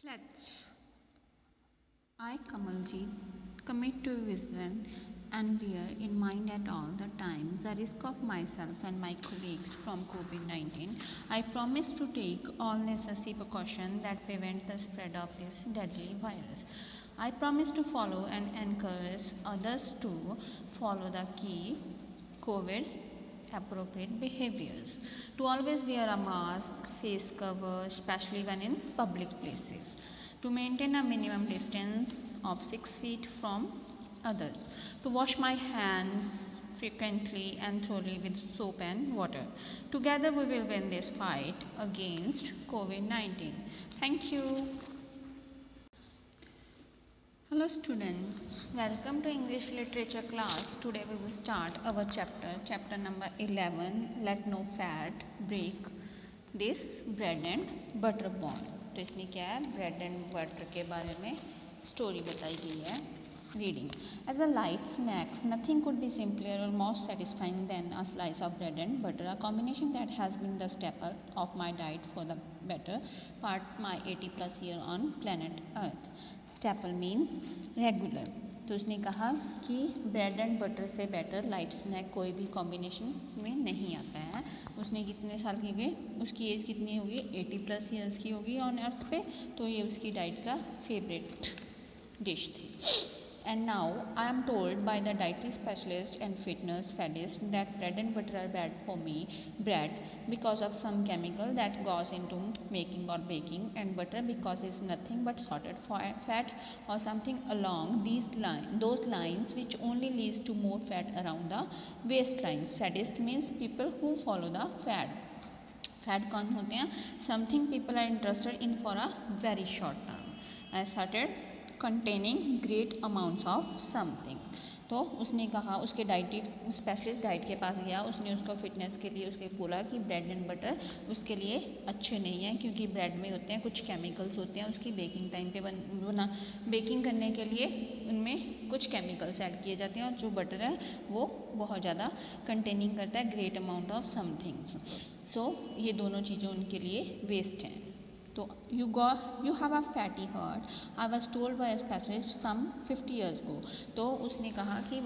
Pledge. I, Kamaljeet, commit to vision and bear in mind at all the times the risk of myself and my colleagues from COVID-19. I promise to take all necessary precautions that prevent the spread of this deadly virus. I promise to follow and encourage others to follow the key COVID appropriate behaviors, to always wear a mask, face cover, especially when in public places, to maintain a minimum distance of 6 feet from others, to wash my hands frequently and thoroughly with soap and water. Together we will win this fight against COVID-19. Thank you. Hello students, welcome to English literature class. Today we will start our chapter number 11, Let No Fat Break This Bread and Butter Bond. तो इसमें क्या है, bread and butter के बारे में story बताई गई है. Reading. As a light snacks, nothing could be simpler or more satisfying than a slice of bread and butter, a combination that has been the staple of my diet for the better part my 80 plus year on planet Earth. Staple means regular. तो उसने कहा कि bread and butter से better light snack कोई भी combination में नहीं आता है. उसने कितने साल की गए, उसकी एज कितनी होगी, 80 प्लस ईयर्स की होगी ऑन अर्थ पे. तो ये उसकी डाइट का फेवरेट डिश थी. And now I am told by the dietary specialist and fitness fadist that bread and butter are bad for me. Bread because of some chemical that goes into making or baking, and butter because it's nothing but salted fat or something along those lines, which only leads to more fat around the waistlines. Fadist means people who follow the fad. Fad कौन होते हैं? Something people are interested in for a very short term. I started containing great amounts of something. तो उसने कहा, उसके diet specialist diet के पास गया, उसने उसको फिटनेस के लिए उसके बोला कि ब्रेड एंड बटर उसके लिए अच्छे नहीं हैं, क्योंकि ब्रेड में होते हैं कुछ केमिकल्स होते हैं, उसकी बेकिंग टाइम पे बना बेकिंग करने के लिए उनमें कुछ केमिकल्स ऐड किए जाते हैं, और जो बटर है वो बहुत ज़्यादा कंटेनिंग करता है ग्रेट अमाउंट ऑफ समथिंग्स. सो ये दोनों चीज़ें उनके लिए वेस्ट हैं. तो you have a fatty heart. I was told by a specialist some 50 years ago. तो उसने कहा कि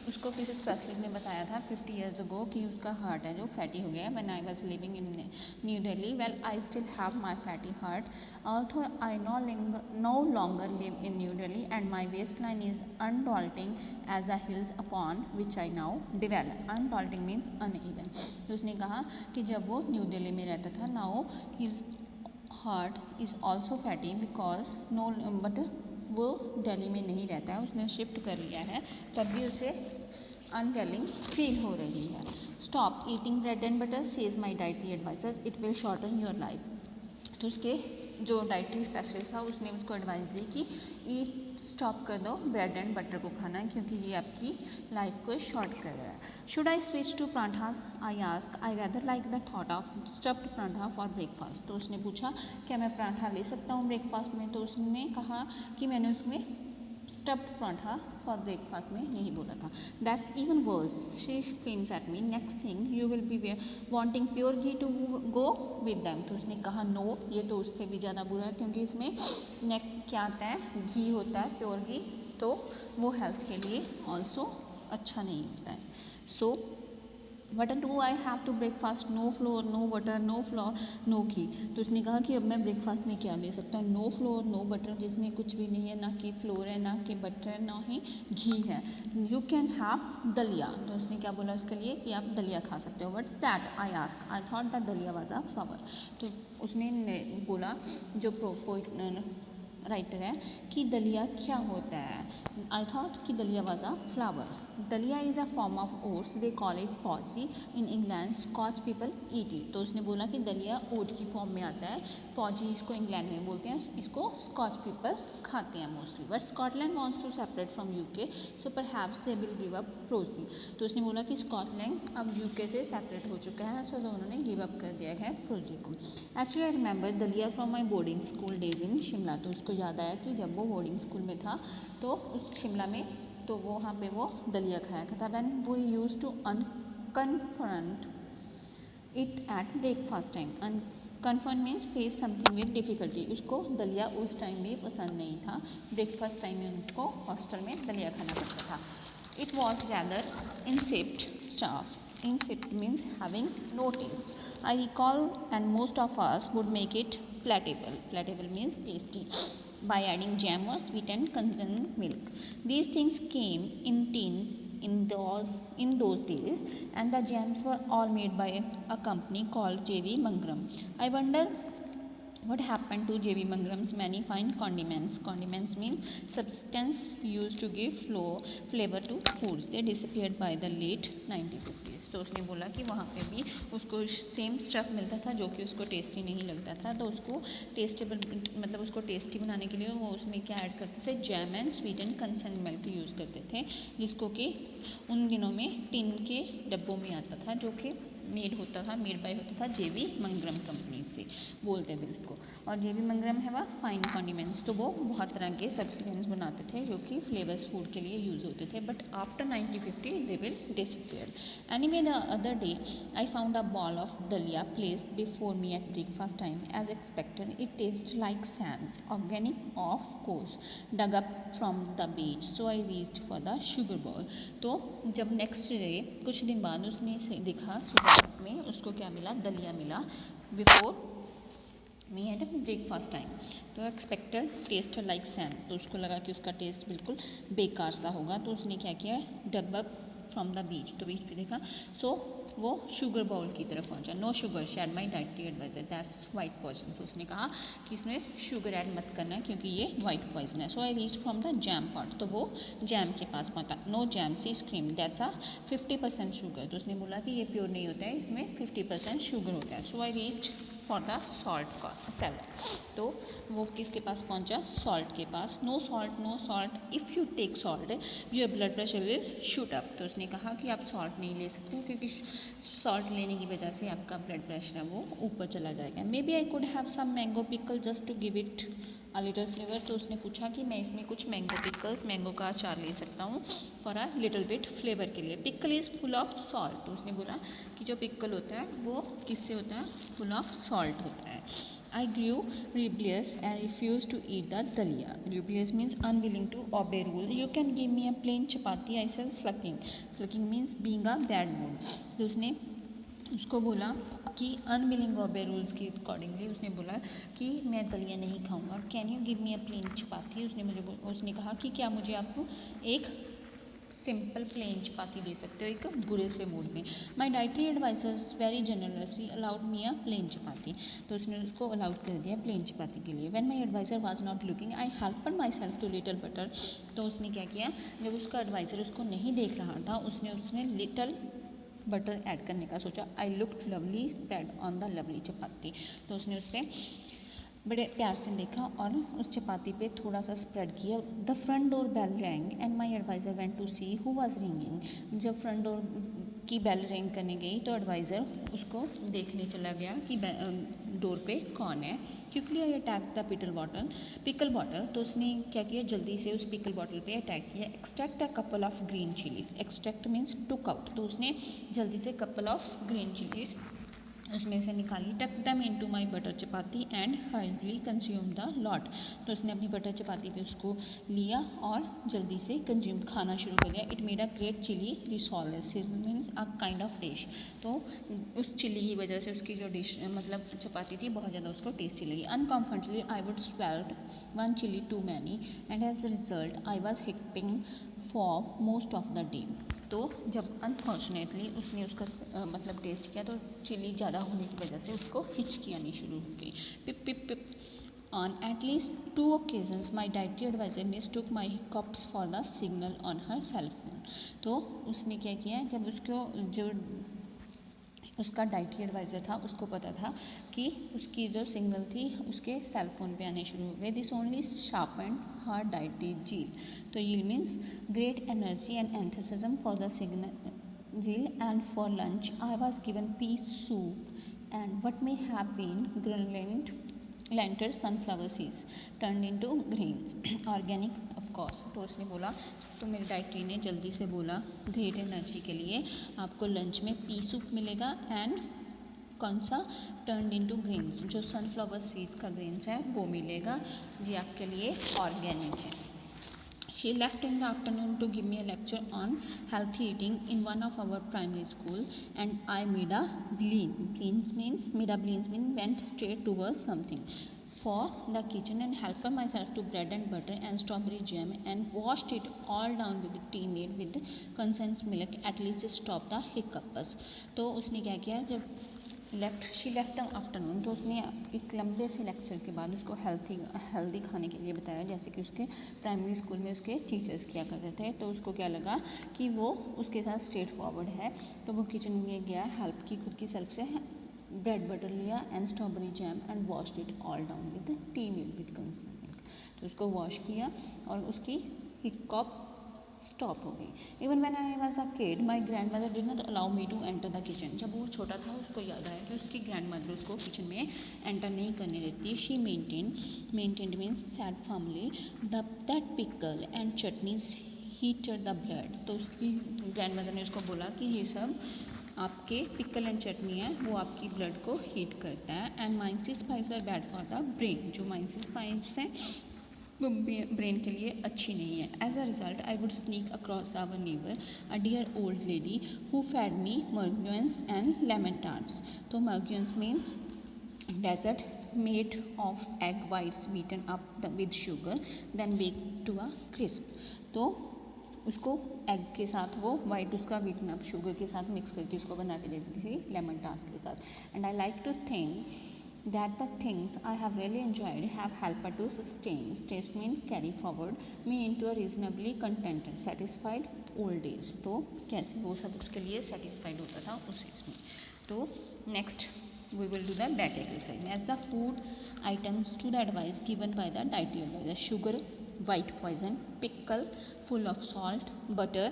उसको किसी स्पेशलिस्ट ने बताया था 50 years ago कि उसका हार्ट है जो फैटी हो गया है. When I was living in New Delhi, well I still have my fatty heart. Although I no longer live in New Delhi and my waistline is undaunting as the hills upon which I now develop. Undaunting means uneven. तो उसने कहा कि जब वो new Delhi में रहता था, now his heart is also fatty because but वो दिल्ली में नहीं रहता है, उसने शिफ्ट कर लिया है, तब भी उसे अनवेलिंग फील हो रही है. Stop eating bread and butter says my dietary advisers, it will shorten your life. तो उसके जो डाइटरी स्पेशलिस्ट था उसने उसको एडवाइस दी कि स्टॉप कर दो ब्रेड एंड बटर को खाना, क्योंकि ये आपकी लाइफ को शॉर्ट कर रहा है. Should I switch to parathas, I ask. I rather like the thought of stuffed paratha for breakfast. तो उसने पूछा क्या मैं पराठा ले सकता हूँ ब्रेकफास्ट में. तो उसने कहा कि मैंने उसमें स्टफ्ड पराठा फॉर ब्रेकफास्ट में यही बोला था. That's even worse, she screams at me. Next thing you will be wanting pure ghee to go with them. तो उसने कहा नो, ये तो उससे भी ज़्यादा बुरा है, क्योंकि इसमें नेक्स्ट क्या आता है, घी होता है, प्योर घी, तो वो हेल्थ के लिए ऑल्सो अच्छा नहीं होता है. So what do I have to breakfast, no flour, no butter, no flour, no ghee. तो उसने कहा कि अब मैं ब्रेकफास्ट में क्या ले सकता हूँ, नो फ्लोर, नो बटर, जिसमें कुछ भी नहीं है, ना कि फ्लोर है, ना कि बटर है, ना ही घी है. यू कैन हैव दलिया. तो उसने क्या बोला उसके लिए कि आप दलिया खा सकते हो. What's that, I ask. I thought that दलिया वाज अ फ्लावर. तो उसने बोला, जो राइटर है, कि दलिया क्या होता है. आई थॉट कि daliya was a flower. Daliya is a form of oats, they call it porridge in England, Scotch people eat it. तो उसने बोला कि दलिया ओट की फॉर्म में आता है, पॉजी इसको इंग्लैंड में बोलते हैं, इसको स्कॉच पीपल खाते हैं mostly. But Scotland wants to separate from UK, so perhaps they will give up porridge. तो उसने बोला कि स्कॉटलैंड अब यूके से सेपरेट हो चुका है, सो उन्होंने गिव अप कर दिया है प्रोजी को. एक्चुअली आई रिमेंबर दलिया from my boarding school days in Shimla. तो उसको याद आया कि जब वो बोर्डिंग स्कूल में था तो उस शिमला में, तो वो वहाँ पे वो दलिया खाया था. When we used to confront it at breakfast time. Confirm means face something with difficulty, उसको दलिया उस टाइम भी पसंद नहीं था, ब्रेकफास्ट टाइम में उनको हॉस्टल में दलिया खाना पड़ता था। It was rather insipid stuff. Insipid means having no taste. I recall, and most of us would make it palatable. Palatable means tasty by adding jam or sweetened condensed milk. These things came in tins in those days, and the jams were all made by a company called J.V. Mangram. I wonder what happened to J.V. Mangram's many fine condiments. Condiments means substance used to give flavor to foods. They disappeared by the late 1950s. तो उसने बोला कि वहाँ पे भी उसको same stuff मिलता था जो कि उसको टेस्टी नहीं लगता था, तो उसको टेस्टेबल मतलब उसको टेस्टी बनाने के लिए वो उसमें क्या ऐड करते थे, jam and sweet and consent milk use करते थे, जिसको कि उन दिनों में टिन के डब्बों में आता था, जो कि मेड बाय होता था जेवी मंगरम कंपनी से बोलते थे उसको। और जेवी मंगरम है वह फाइन कॉन्डिमेंट्स, तो वो बहुत तरह के सब्सटेंस बनाते थे जो कि फ्लेवर्स फूड के लिए यूज़ होते थे, but after 1950 they will disappear. Anyway the other day I found a bowl of daliya placed before me at breakfast time as expected. It taste like sand, organic of course, dug up from the beach, so I reached for the sugar bowl. तो जब next day कुछ दिन बाद उसने देखा सुबह में उसको क्या मिला, दलिया मिला before me at breakfast time, तो एक्सपेक्टेड टेस्ट लाइक सैंड, तो उसको लगा कि उसका टेस्ट बिल्कुल बेकार सा होगा, तो उसने क्या किया, डब अप फ्रॉम द बीच, तो बीच पे देखा, सो वो शुगर बाउल की तरफ पहुंचा। No sugar share my dietary adviser, that's white poison, तो उसने कहा कि इसमें शुगर ऐड मत करना क्योंकि ये वाइट पॉइजन है। So I reach from the jam pot, तो वो जैम के पास पहुंचा। No jam she scream that's a 50% sugar, तो उसने बोला कि ये प्योर नहीं होता है, इसमें 50% शुगर होता है। So I reached for the salt का सेलर, तो वो किसके पास पहुंचा, सॉल्ट के पास। No salt, if you take salt your blood pressure will shoot up, तो उसने कहा कि आप सॉल्ट नहीं ले सकते क्योंकि सॉल्ट लेने की वजह से आपका ब्लड प्रेशर है वो ऊपर चला जाएगा। Maybe I could have some mango pickle just to give it a little flavour, तो उसने पूछा कि मैं इसमें कुछ मैंगो पिकल्स, मैंगो का अचार ले सकता हूँ for a little bit flavour के लिए। Pickle is full of salt, तो उसने बोला कि जो पिकल होता है वो किससे होता है, फुल ऑफ सॉल्ट होता है। I grew rebellious and refused to eat the dalia. Rebellious means unwilling to obey rules. You can give me a plain chapati, I said slacking. Slacking means being a bad mood. तो उसने उसको बोला कि unwilling obey rules के accordingly उसने बोला कि मैं दलिया नहीं खाऊंगा। Can you give me a plain chapati, उसने कहा कि क्या मुझे आपको एक सिंपल प्लेन चपाती दे सकते हो एक बुरे से मूड में। My dietary advisers very generously allowed me a plain chapati, तो उसने उसको अलाउड कर दिया प्लेन चपाती के लिए। When my adviser was not looking I helped myself to little butter, तो उसने क्या किया, जब उसका एडवाइज़र उसको नहीं देख रहा था उसने लिटिल बटर ऐड करने का सोचा। I looked lovely spread on the lovely chapati, तो उसने उस पर बड़े प्यार से देखा और उस चपाती पे थोड़ा सा स्प्रेड किया। The front door bell rang and my adviser went to see who was ringing. जब फ्रंट डोर की बेल रिंग करने गई तो एडवाइज़र उसको देखने चला गया कि डोर पे कौन है। Quickly I attack the pickle bottle, तो उसने क्या किया, जल्दी से उस पिकल बॉटल पे अटैक किया। Extract a couple of green chillies, extract means took out, तो उसने जल्दी से कपल ऑफ ग्रीन चिलीज उसमें से निकाली। टक दम into my butter chapati and hardly consume the lot, तो उसने अपनी बटर चपाती पे उसको लिया और जल्दी से कंज्यूम खाना शुरू कर दिया। It made a great chili rissoles means a kind of dish, तो उस चिली की वजह से उसकी जो डिश मतलब चपाती थी बहुत ज़्यादा उसको टेस्टी लगी। Uncomfortably I would swallowed one chili too many and as a result I was hipping for most of the day, तो जब अनफॉर्चुनेटली उसने उसका मतलब टेस्ट किया तो चिली ज़्यादा होने की वजह से उसको हिचकी आनी शुरू हो गई। Pip pip pip on at least 2 occasions my dietary adviser mistook my cups for the signal on her cell phone, तो उसने क्या किया, जब उसको जो उसका डाइटरी एडवाइज़र था उसको पता था कि उसकी जो सिग्नल थी उसके सेल फोन पे आने शुरू हो गए। This only sharpened her dietary zeal, तो zeal means great energy and enthusiasm for the signal zeal and for lunch I was given pea soup and what may have been Greenland lantern sunflower seeds turn into grain organic of course, तो उसने बोला, तो मेरी dietary ने जल्दी से बोला great energy के लिए आपको लंच में पी सूप मिलेगा एंड कौन सा, टर्न इनटू ग्रेन्स, जो सनफ्लावर सीड्स का ग्रेन्स है वो मिलेगा, ये आपके लिए ऑर्गेनिक है. She left in the afternoon to give me a lecture on healthy eating in one of our primary school, and I made a bean. Beans means went straight towards something for the kitchen and helped myself to bread and butter and strawberry jam and washed it all down with tea made with condensed milk, at least to stop the hiccups. तो उसने क्या किया, जब she left the afternoon, तो उसने एक लंबे से लेक्चर के बाद उसको हेल्दी खाने के लिए बताया, जैसे कि उसके प्राइमरी स्कूल में उसके टीचर्स किया करते थे. तो उसको क्या लगा कि वो उसके साथ स्ट्रेट फॉरवर्ड है, तो वो किचन में गया, हेल्प की खुद की सेल्फ से, ब्रेड बटर लिया and strawberry jam and washed it all down with tea milk with concern milk. तो उसको वॉश किया और उसकी हिकअप स्टॉप हो गई. Even when I was a kid my grandmother did not allow me to enter the kitchen. जब वो छोटा था उसको याद आया कि उसकी ग्रैंडमदर उसको किचन में एंटर नहीं करने देती. She maintained means sad family that pickle and chutneys heated the blood. तो उसकी ग्रैंडमदर ने उसको बोला कि ये सब आपके पिकल एंड चटनी है वो आपकी ब्लड को हीट करता है. And minced spice were bad for the brain. जो माइंसी स्पाइस है वो ब्रेन के लिए अच्छी नहीं है. As a result I would sneak across our neighbour a dear old lady who fed me meringues and lemon tarts. तो meringues means dessert made of egg whites beaten up with sugar then baked to a crisp. तो उसको egg के साथ वो white उसका beaten up sugar के साथ mix करके उसको बना के देती थी लेमन टार्ट के साथ. And I like to think that the things I have really enjoyed have helped to sustain carry forward me into a reasonably contented satisfied old days. तो कैसे वो सब उसके लिए satisfied होता था उस चीज़ में. तो next we will do the back exercise. As the food items to the advice given by the dietary advisor: sugar, white poison, pickle full of salt, butter,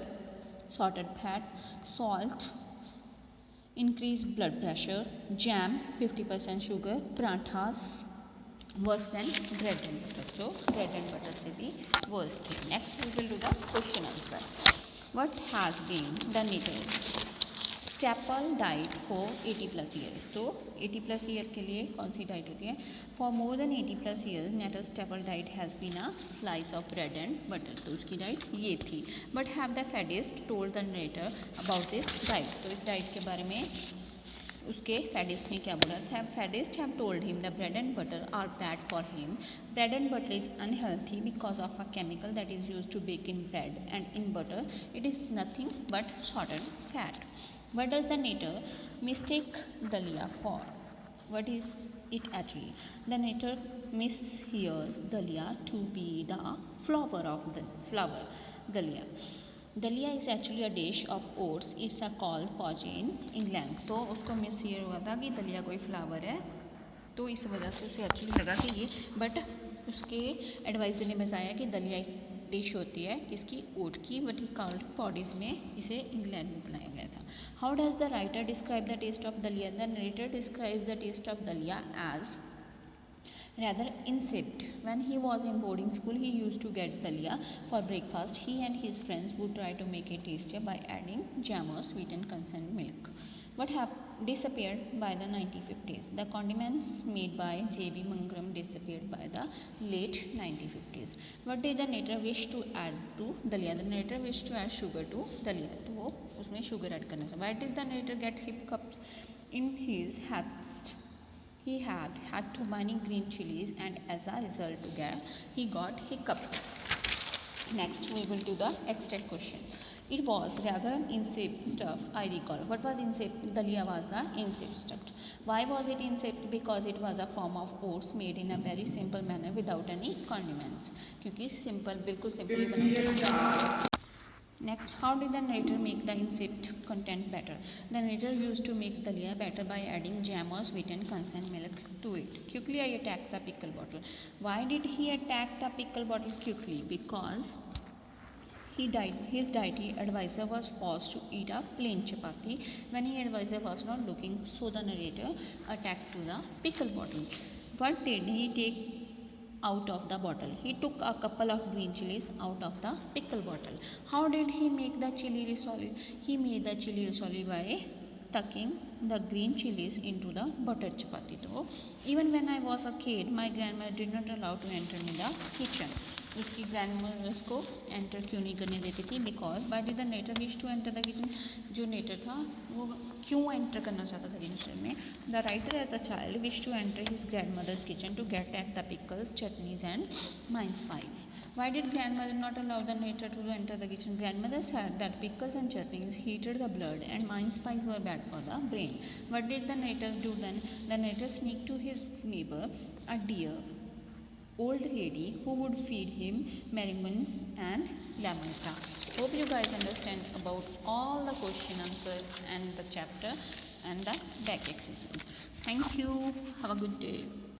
salted fat, salt, increased blood pressure, jam 50% sugar, parathas worse than bread and butter. So bread and butter से भी worse थी. Next we will do the question answer. What has been the nature staple diet for 80 plus years? तो 80 plus year के लिए कौन सी diet होती है? For more than 80 plus years, Natter's staple diet has been a slice of bread and butter. तो उसकी diet ये थी. But have the faddist told the narrator about this diet? तो इस डाइट के बारे में उसके फैडिस्ट ने क्या बोला था? Faddists have told him the bread and butter are bad for him. Bread and butter is unhealthy because of a chemical that is use to bake in bread and in butter it is nothing but salted fat. What does the narrator mistake dalia for? What is it actually? The narrator mishears dalia to be the flower of the flower dalia. Dalia is actually a dish of oats. It's a called poach in England. तो उसको मिसहियर हुआ था कि दलिया कोई flower है, तो इस वजह से उसे एक्चुअली लगा कि ये, बट उसके एडवाइज़र ने बताया कि दलिया डिश होती है किसकी, ओट की, बट ही कॉल्ड पॉडीज में इसे इंग्लैंड में बनाया गया था. How does the writer describe the taste of daliya? The narrator describes the taste of daliya as rather insipid. When he was in boarding school, he used to get dalia for breakfast. He and his friends would try to make it tastier by adding jam or sweetened condensed milk. What disappeared by the 1950s? The condiments made by J.B. Mangram disappeared by the late 1950s. What did the narrator wish to add to dalia? The narrator wished to add sugar to dalia. तो वो उसमें sugar add करना था. Why did the narrator get hiccups in his haste? He had too many green chilies and as a result he got hiccups. Next we will do the extra question. It was rather an insipid stuff, I recall. What was insipid? Dalia was the insipid stuff. Why was it insipid? Because it was a form of oats made in a very simple manner without any condiments. क्योंकि simple, बिल्कुल simple बनाते. Next, how did the narrator make the insipid content better? The narrator used to make dalia better by adding jam or sweetened condensed milk to it. Quickly, I attacked the pickle bottle. Why did he attack the pickle bottle quickly? Because his dietary advisor was forced to eat a plain chapati when his advisor was not looking, so the narrator attacked to the pickle bottle. What did he take out of the bottle? He took a couple of green chilies out of the pickle bottle. How did he make the chili risotto? He made the chili risotto by tucking the green chilies into the buttered chapati. So even when I was a kid, my grandmother did not allow to enter in the kitchen. उसकी grandmother उसको enter क्यों नहीं करने देती थी? Because why did the narrator wish to enter the kitchen? जो narrator था वो क्यों एंटर करना चाहता था किचन में? The writer as a child wish to enter his grandmother's kitchen to get at the pickles, chutneys and माइन spice. Why did grandmother not allow the narrator to enter the kitchen? Grandmother said that pickles and chutneys heated the blood and mine spice were bad for the brain. What did the native do then? The native sneaked to his neighbor, a dear old lady who would feed him meringues and lemon tart. Hope you guys understand about all the question answer and the chapter and the back exercise. Thank you. Have a good day.